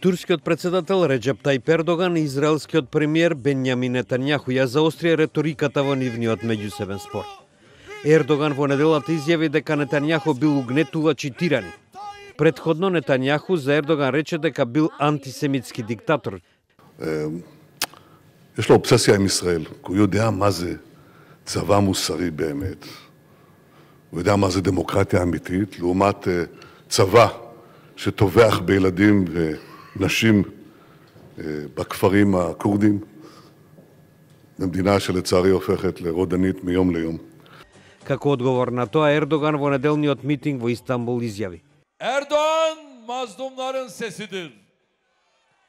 Турскиот председател Реджеп Тајип Ердоган и израелскиот премиер Бенјамин Нетањаху ја заострија реториката во нивниот меѓусебен спор. Ердоган во неделата изјави дека Нетањаху бил угнетувач и тирани. Претходно Нетањаху за Ердоган рече дека бил антисемитски диктатор. יש לו אובססיה עם ישראל, הוא יודע מה זה צבא מוסרי באמת. הוא יודע מה זה דמוקרטיה אמיתית, לעומת צבא שטובח בילדים ונשים בכפרים הכורדים, במדינה שלצערי הופכת לרודנית מיום ליום. Како одговор на тоа, Ердоган во неделниот митинг во Истанбул изјави: Erdoğan mazlumların sesidir.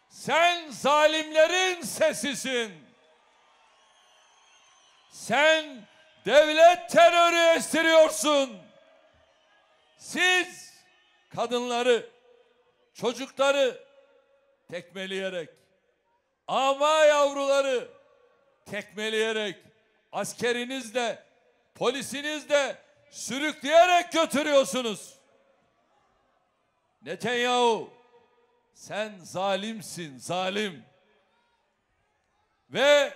Sen zalimlerin sesisin. Sen devlet terörü estiriyorsun. Siz kadınları, çocukları tekmeleyerek, ama yavruları tekmeleyerek, askerinizle, polisinizle sürükleyerek götürüyorsunuz. Netanyahu, sen zalimsin, zalim. Ve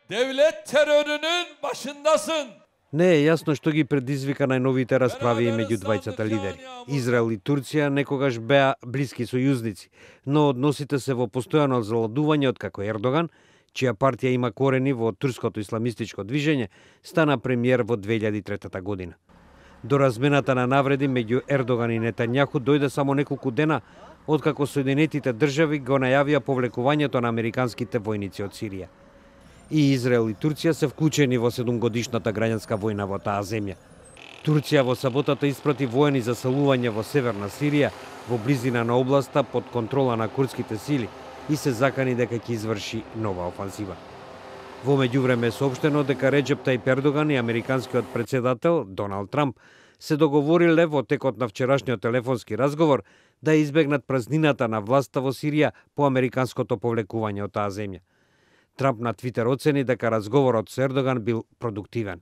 devlet terörünün başındasın. Не е јасно што ги предизвика најновите расправи меѓу двајцата лидери. Израел и Турција некогаш беа блиски сојузници, но односите се во постојано заладување откако Ердоган, чија партија има корени во турското исламистичко движење, стана премиер во 2003 година. До размената на навреди меѓу Ердоган и Нетањаху дојде само неколку дена откако Соединетите држави го најавија повлекувањето на американските војници од Сирија. И Израел и Турција се вклучени во 7-годишната граѓанска војна во таа земја. Турција во саботата испрати воени заселување во северна Сирија, во близина на областа под контрола на курдските сили и се закани дека ќе изврши нова офанзива. Во меѓувреме е соопштено дека Реджеп Тајип Ердоган и американскиот председател Доналд Трамп се договориле во текот на вчерашниот телефонски разговор да избегнат празнината на власта во Сирија по американското повлекување од таа земја. Трамп на Твитер оцени дека разговорот со Ердоган бил продуктивен.